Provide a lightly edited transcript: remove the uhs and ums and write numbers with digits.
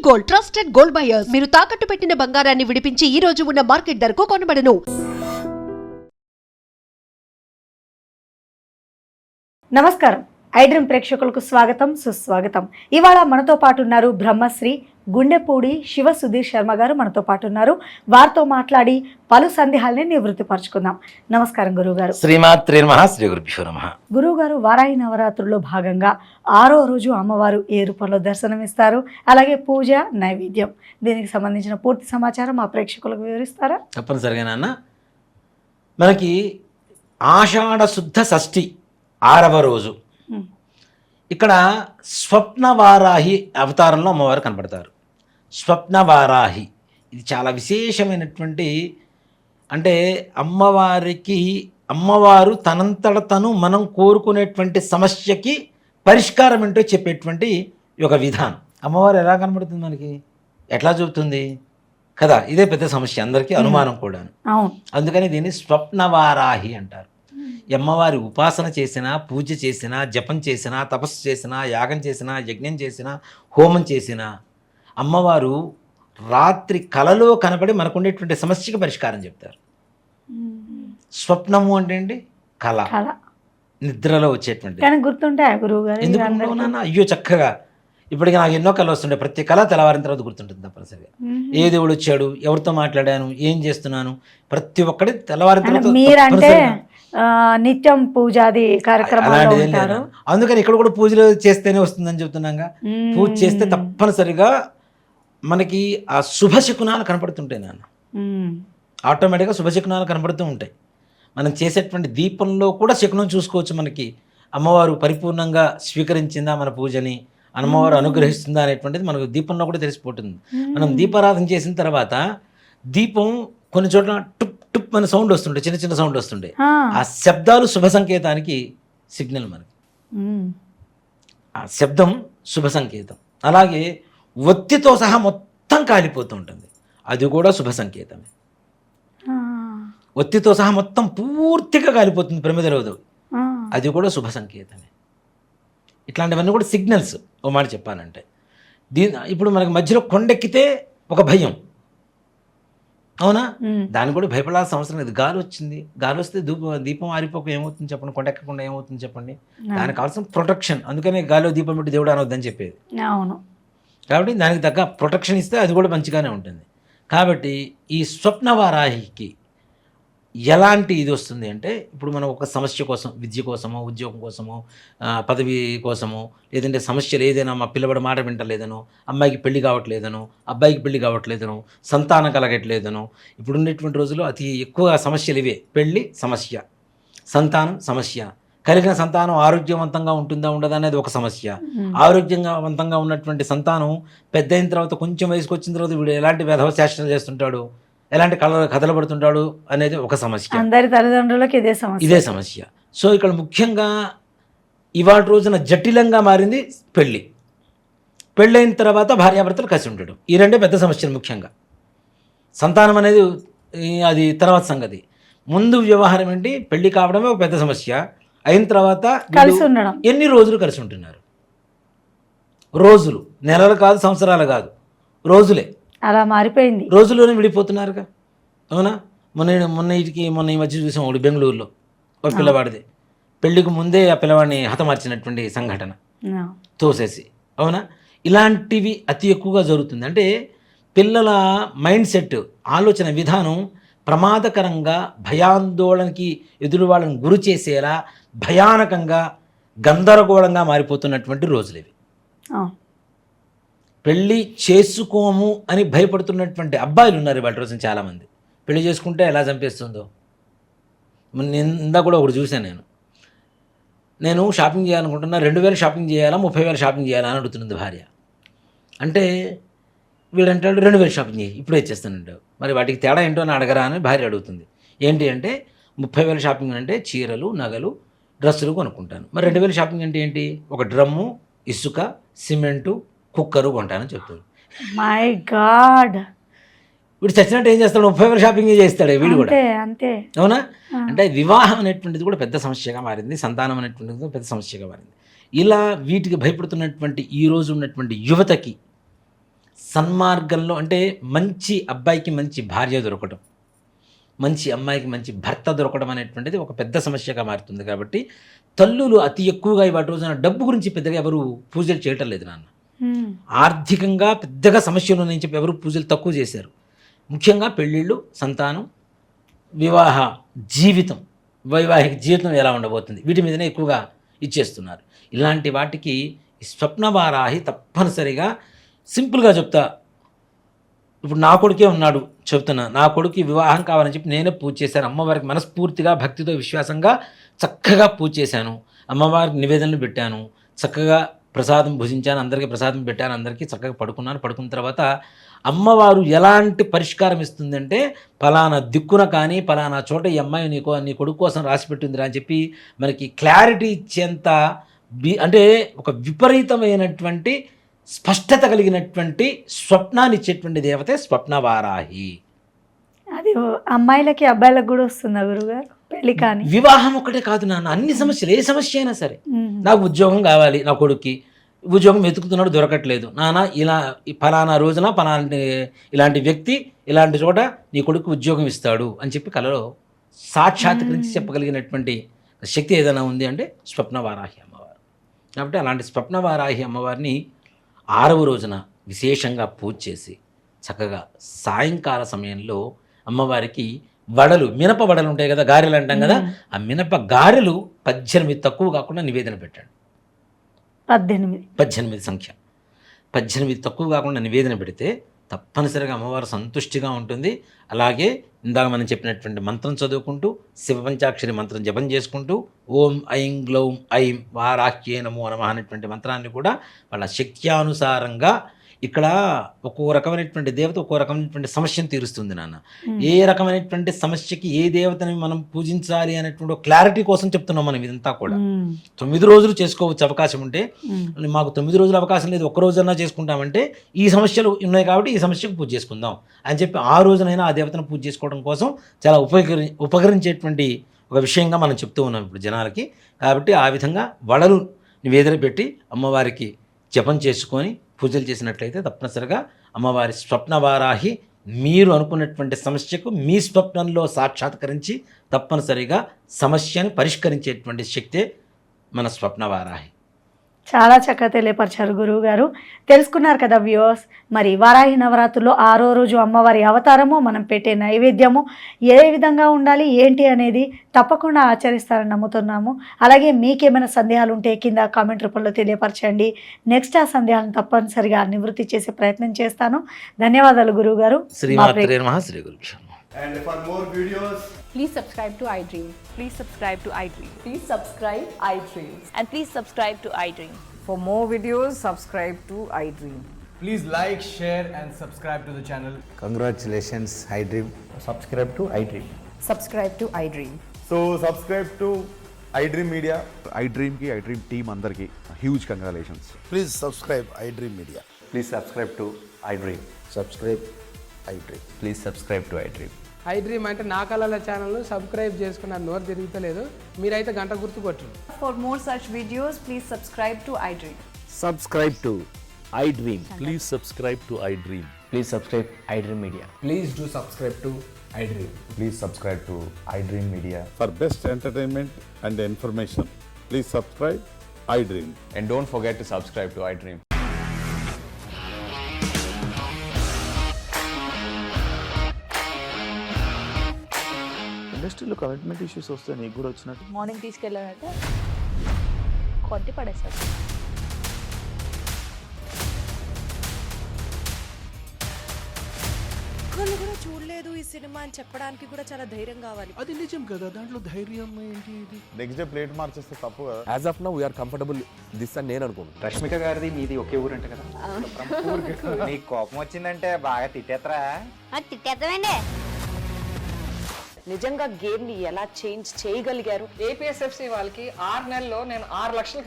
Gold, trusted gold buyers. మీరు తాకట్టు పెట్టిన బంగారాన్ని విడిపించి ఈ రోజు ఉన్న మార్కెట్ ధరకు కొనబడను. నమస్కారం. ఐడ్రీమ్ ప్రేక్షకులకు స్వాగతం, సుస్వాగతం. ఇవాళ మనతో పాటు ఉన్నారు బ్రహ్మశ్రీ గుండెపూడి శివ సుధీర్ శర్మ గారు మనతో పాటు ఉన్నారు. వారితో మాట్లాడి పలు సందేహాలని నివృత్తిపరచుకుందాం. నమస్కారం గురువుగారు. శ్రీమాత్రే నమః. శ్రీ గురుభ్యో నమః. గురువుగారు, వారాహి నవరాత్రుల్లో భాగంగా 6వ రోజు అమ్మవారు ఏ రూపంలో దర్శనమిస్తారు, అలాగే పూజ, నైవేద్యం, దీనికి సంబంధించిన పూర్తి సమాచారం మా ప్రేక్షకులకు వివరిస్తారా? తప్పనిసరిగా నాన్న, మనకి ఆషాఢ శుద్ధ షష్ఠి 6వ రోజు ఇక్కడ స్వప్నవారాహి అవతారంలో అమ్మవారు కనపడతారు. స్వప్నవారాహి ఇది చాలా విశేషమైనటువంటి, అంటే అమ్మవారు తనంతట తను మనం కోరుకునేటువంటి సమస్యకి పరిష్కారం ఏంటో చెప్పేటువంటి ఒక విధానం. అమ్మవారు ఎలా కనబడుతుంది మనకి, ఎట్లా చూపుతుంది కదా, ఇదే పెద్ద సమస్య, అందరికీ అనుమానం కూడా. అందుకని దీన్ని స్వప్నవారాహి అంటారు. అమ్మవారి ఉపాసన చేసినా, పూజ చేసినా, జపం చేసినా, తపస్సు చేసినా, యాగం చేసినా, యజ్ఞం చేసినా, హోమం చేసినా అమ్మవారు రాత్రి కలలో కనబడి మనకుండేటువంటి సమస్యకి పరిష్కారం చెప్తారు. స్వప్నము అంటే అండి కళ, నిద్రలో వచ్చేటువంటి. గుర్తుంటాయా గురువు గారు? ఎందుకు అయ్యో చక్కగా ఇప్పటికీ నాకు ఎన్నో కళలు వస్తుంటాయి. ప్రతి కళ తెల్లవారిన తర్వాత గుర్తుంటుంది తప్పనిసరిగా. ఏ దేవుడు వచ్చాడు, ఎవరితో మాట్లాడాను, ఏం చేస్తున్నాను, ప్రతి ఒక్కటి తెల్లవారిన తర్వాత. మీరంటే నిత్యం పూజాది కార్యక్రమాలు ఉంటారు, అందుకని ఇక్కడ కూడా పూజలు చేస్తేనే వస్తుందని చెప్తున్నాగా. పూజ చేస్తే తప్పనిసరిగా మనకి ఆ శుభశకునాలు కనపడుతుంటాయి నాన్న. ఆటోమేటిక్గా శుభశకునాలు కనపడుతూ ఉంటాయి. మనం చేసేటువంటి దీపంలో కూడా శకునం చూసుకోవచ్చు. మనకి అమ్మవారు పరిపూర్ణంగా స్వీకరించిందా మన పూజని, అమ్మవారు అనుగ్రహిస్తుందా అనేటువంటిది మనకు దీపంలో కూడా తెలిసిపోతుంది. మనం దీపారాధన చేసిన తర్వాత దీపం కొన్ని చోట్ల టుప్ టుప్ అనే సౌండ్ వస్తుండే, చిన్న చిన్న సౌండ్ వస్తుండే. ఆ శబ్దాలు శుభ సంకేతానికి సిగ్నల్ మనకి. ఆ శబ్దం శుభ సంకేతం. అలాగే ఒత్తితో సహా మొత్తం కాలిపోతూ ఉంటుంది, అది కూడా శుభ సంకేతమే. ఒత్తితో సహా మొత్తం పూర్తిగా కాలిపోతుంది ప్రమిదలో, అది కూడా శుభ సంకేతమే. ఇట్లాంటివన్నీ కూడా సిగ్నల్స్. ఓ మాట చెప్పాలంటే ఇప్పుడు మనకి మధ్యలో కొండెక్కితే ఒక భయం, అవునా? దాన్ని కూడా భయపడాల్సిన అవసరం లేదు. గాలి వచ్చింది, గాలి వస్తే దీపం ఆరిపోక ఏమవుతుంది చెప్పండి, కొండెక్కకుండా ఏమవుతుంది చెప్పండి. దానికి కావాల్సిన ప్రొటెక్షన్. అందుకనే గాలిలో దీపం పెట్టి దేవుడు అనవద్దని చెప్పేది. అవును. కాబట్టి దానికి తగ్గ ప్రొటెక్షన్ ఇస్తే అది కూడా మంచిగానే ఉంటుంది. కాబట్టి ఈ స్వప్నవారాహికి ఎలాంటి ఇది వస్తుంది అంటే, ఇప్పుడు మనం ఒక సమస్య కోసం, విద్య కోసమో, ఉద్యోగం కోసమో, పదవి కోసమో, లేదంటే సమస్యలు ఏదైనా, మా పిల్లవాడు మాట వింటలేదనో, అమ్మాయికి పెళ్లి కావట్లేదనో, అబ్బాయికి పెళ్లి కావట్లేదనో, సంతానం కలగట్లేదనో, ఇప్పుడు ఉండేటువంటి రోజుల్లో అతి ఎక్కువ సమస్యలు ఇవే. పెళ్లి సమస్య, సంతానం సమస్య, కలిగిన సంతానం ఆరోగ్యవంతంగా ఉంటుందా ఉండదా అనేది ఒక సమస్య. ఆరోగ్యవంతంగా ఉన్నటువంటి సంతానం పెద్ద అయిన తర్వాత, కొంచెం వయసుకు వచ్చిన తర్వాత వీడు ఎలాంటి వ్యధవ చేష్టలు చేస్తుంటాడు, ఎలాంటి కథలు పడుతుంటాడు అనేది ఒక సమస్య. అందరి తల్లిదండ్రులకు ఇదే సమస్య. సో ఇక్కడ ముఖ్యంగా ఇవాళ రోజున జటిలంగా మారింది పెళ్ళి. పెళ్ళైన తర్వాత భార్యాభర్తలు కలిసి ఉండడం, ఈ రెండే పెద్ద సమస్యలు. ముఖ్యంగా సంతానం అనేది అది తర్వాత సంగతి. ముందు వ్యవహారం ఏంటి, పెళ్లి కావడమే ఒక పెద్ద సమస్య. అయిన తర్వాత కలిసి ఉండడం. ఎన్ని రోజులు కలిసి ఉంటున్నారు? రోజులు, నెలలు కాదు, సంవత్సరాలు కాదు, రోజులే. అలా మారిపోయింది. రోజుల్లోనే విడిపోతున్నారుగా, అవునా? మొన్న ఈ మధ్య చూసాం ఒకటి బెంగళూరులో ఒక పిల్లవాడిది. పెళ్లికి ముందే ఆ పిల్లవాడిని హతమార్చినటువంటి సంఘటన, తోసేసి, అవునా? ఇలాంటివి అతి ఎక్కువగా జరుగుతుంది. అంటే పిల్లల మైండ్ సెట్, ఆలోచన విధానం ప్రమాదకరంగా, భయాందోళనకి ఎదురు వాళ్ళని గురి చేసేలా భయానకంగా, గందరగోళంగా మారిపోతున్నటువంటి రోజులు ఇవి. పెళ్ళి చేసుకోము అని భయపడుతున్నటువంటి అబ్బాయిలు ఉన్నారు ఇవాళ రోజున చాలామంది. పెళ్లి చేసుకుంటే ఎలా చంపేస్తుందో. నిందా కూడా ఒకటి చూశాను. నేను షాపింగ్ చేయాలనుకుంటున్నా, 2000 షాపింగ్ చేయాలా, 30,000 షాపింగ్ చేయాలా అని అడుగుతున్నది భార్య. అంటే వీడంటాడు 2000 షాపింగ్ చేయి, ఇప్పుడే ఇచ్చేస్తానంటాడు. మరి వాటికి తేడా ఏంటో అని అడగరా అని భార్య అడుగుతుంది. ఏంటి అంటే 30,000 షాపింగ్ అంటే చీరలు, నగలు, డ్రెస్సులు కొనుక్కుంటాను. మరి 2000 షాపింగ్ అంటే ఏంటి, ఒక డ్రమ్ము, ఇసుక, సిమెంటు, కుక్కరు కొంటానని చెప్తాడు. మై గాడ్, వీడు చచ్చినట్టు ఏం చేస్తాడు, 30,000 షాపింగ్ చేస్తాడు వీడు కూడా. అంతే, అవునా? అంటే వివాహం అనేటువంటిది కూడా పెద్ద సమస్యగా మారింది, సంతానం అనేటువంటిది పెద్ద సమస్యగా మారింది. ఇలా వీటికి భయపడుతున్నటువంటి ఈ రోజు ఉన్నటువంటి యువతకి సన్మార్గంలో అంటే మంచి అబ్బాయికి మంచి భార్య దొరకడం, మంచి అమ్మాయికి మంచి భర్త దొరకడం అనేటువంటిది ఒక పెద్ద సమస్యగా మారుతుంది. కాబట్టి తల్లులు అతి ఎక్కువగా ఇవాటి రోజున డబ్బు గురించి పెద్దగా ఎవరు పూజలు చేయటం లేదు నాన్న. ఆర్థికంగా పెద్దగా సమస్యలు ఉన్నాయని చెప్పి ఎవరు పూజలు తక్కువ చేశారు. ముఖ్యంగా పెళ్ళిళ్ళు, సంతానం, వివాహ జీవితం, వైవాహిక జీవితం ఎలా ఉండబోతుంది, వీటి మీదనే ఎక్కువగా ఇచ్చేస్తున్నారు. ఇలాంటి వాటికి స్వప్నవారాహి తప్పనిసరిగా సింపుల్గా చెప్తా. ఇప్పుడు నా కొడుకే ఉన్నాడు చెప్తున్నా, నా కొడుకు వివాహం కావాలని చెప్పి నేనే పూజ చేశాను. అమ్మవారికి మనస్ఫూర్తిగా భక్తితో విశ్వాసంగా చక్కగా పూజ చేశాను. అమ్మవారికి నివేదనలు పెట్టాను, చక్కగా ప్రసాదం భుజించాను, అందరికీ ప్రసాదం పెట్టాను, అందరికీ చక్కగా పడుకున్నాను. పడుకున్న తర్వాత అమ్మవారు ఎలాంటి పరిష్కారం ఇస్తుందంటే, ఫలానా దిక్కున కానీ ఫలానా చోట ఈ అమ్మాయి నీ కొడుకు కోసం రాసిపెట్టిందిరా అని చెప్పి మనకి క్లారిటీ ఇచ్చేంత అంటే ఒక విపరీతమైనటువంటి స్పష్టత కలిగినటువంటి స్వప్నాన్ని ఇచ్చేటువంటి దేవతే స్వప్నవారాహి. అది అమ్మాయిలకి అబ్బాయిలకు కూడా వస్తుందా గురుగారు పెళ్లి కానీ? వివాహం ఒకటే కాదు నాన్న, అన్ని సమస్యలు, ఏ సమస్య అయినా సరే. నాకు ఉద్యోగం కావాలి, నా కొడుక్కి ఉద్యోగం వెతుకుతున్నాడు, దొరకట్లేదు. నాన్న ఇలా ఫలానా రోజున ఫలాంటి ఇలాంటి వ్యక్తి ఇలాంటి చోట నీ కొడుకు ఉద్యోగం ఇస్తాడు అని చెప్పి కలలో సాక్షాత్కరించి చెప్పగలిగినటువంటి శక్తి ఏదైనా ఉంది అంటే స్వప్నవారాహి అమ్మవారు. కాబట్టి అలాంటి స్వప్నవారాహి అమ్మవారిని 6వ రోజున విశేషంగా పూజ చేసి చక్కగా సాయంకాల సమయంలో అమ్మవారికి వడలు, మినప వడలు ఉంటాయి కదా, గారెలు అంటాం కదా, ఆ మినప గారెలు 18 తక్కువ కాకుండా నివేదన పెట్టండి. 18 సంఖ్య, 18 తక్కువ కాకుండా నివేదన పెడితే తప్పనిసరిగా అమ్మవారు సంతుష్టిగా ఉంటుంది. అలాగే ఇందాక మనం చెప్పినటువంటి మంత్రం చదువుకుంటూ, శివపంచాక్షరి మంత్రం జపం చేసుకుంటూ, ఓం ఐం గ్లౌం ఐం వారాహ్యే నమో నమః అనేటువంటి మంత్రాన్ని కూడా వాళ్ళ శక్త్యానుసారంగా, ఇక్కడ ఒక్కో రకమైనటువంటి దేవత ఒక్కో రకమైనటువంటి సమస్యను తీరుస్తుంది నాన్న. ఏ రకమైనటువంటి సమస్యకి ఏ దేవతని మనం పూజించాలి అనేటువంటి క్లారిటీ కోసం చెప్తున్నాం మనం ఇదంతా కూడా. 9 రోజులు చేసుకోవచ్చు అవకాశం ఉంటే. మాకు 9 రోజులు అవకాశం లేదు, ఒక్క రోజన్నా చేసుకుంటామంటే ఈ సమస్యలు ఉన్నాయి కాబట్టి ఈ సమస్యకు పూజ చేసుకుందాం అని చెప్పి ఆ రోజునైనా ఆ దేవతను పూజ చేసుకోవడం కోసం చాలా ఉపకరించేటువంటి ఒక విషయంగా మనం చెప్తూ ఉన్నాం ఇప్పుడు జనాలకి. కాబట్టి ఆ విధంగా వడలు నివేదన పెట్టి అమ్మవారికి జపం చేసుకొని పూజలు చేసినట్లయితే తప్పనిసరిగా అమ్మవారి స్వప్నవారాహి మీరు అనుకున్నటువంటి సమస్యకు మీ స్వప్నంలో సాక్షాత్కరించి తప్పనిసరిగా సమస్యను పరిష్కరించేటువంటి శక్తే మన స్వప్నవారాహి. చాలా చక్కగా తెలియపరిచారు గురువు గారు. తెలుసుకున్నారు కదా వ్యూవర్స్, మరి వారాహి నవరాత్రుల్లో 6వ రోజు అమ్మవారి అవతారము, మనం పెట్టే నైవేద్యము ఏ విధంగా ఉండాలి ఏంటి అనేది తప్పకుండా ఆచరిస్తారని నమ్ముతున్నాము. అలాగే మీకేమైనా సందేహాలు ఉంటే కింద కామెంట్ రూపంలో తెలియపరచండి. నెక్స్ట్ ఆ సందేహాలను తప్పనిసరిగా నివృత్తి చేసే ప్రయత్నం చేస్తాను. ధన్యవాదాలు గురువు గారు. శ్రీమాత్రే నమః. శ్రీ గురుభ్యో. And for more videos, please subscribe to iDream. Please subscribe to iDream. Please subscribe iDream. And please subscribe to iDream. For more videos, subscribe to iDream. please like, share and subscribe to the channel. Congratulations, iDream. Subscribe to iDream. Subscribe to iDream. So subscribe to iDream Media. iDream ki iDream team andarki huge congratulations. Please subscribe iDream Media. Please subscribe to iDream. Subscribe iDream. Please subscribe to iDream. iDream అంటే నా కళల channel subscribe చేసుకున్న నోరు తిరుగుతలేదు, మీరైతే గంట గుర్తు కొట్టండి. For more such videos, please subscribe to iDream. Subscribe to iDream. Please subscribe to iDream. Please subscribe iDream Media. Please do subscribe to iDream. Please subscribe to iDream Media. For best entertainment and information, please subscribe iDream. And don't forget to subscribe to iDream. ఇండస్ట్రీలో commitment issues వస్తే నీకు కూడా వచ్చినట్టు morning తీసుకెళ్ళారంటే కొట్టి పడేస్తారు. ఒక్కళ్ళు కూడా చూడలేదు ఈ సినిమా అని చెప్పడానికి కూడా చాలా ధైర్యం కావాలి. అది నిజం కదా, దాంట్లో ధైర్యం ఏంటి? ఇది నెక్స్ట్ డే ప్లేట్ మార్చేస్తే తప్పు కదా. As of now, we are comfortable this అని నేను అనుకుంటున్నాను. రష్మిక గారిది మీది ఒకే ఊరంట కదా? నీకు కోపం వచ్చిందంటే బాగా తిట్టేత్తరా? తిట్టేద్దామండి. నిజంగా గేమ్ ని ఎలా చేంజ్ చేయగలిగారు? APSFC వాళ్ళకి 6 నెలల్లో నేను 6 లక్షలు కట్టాను.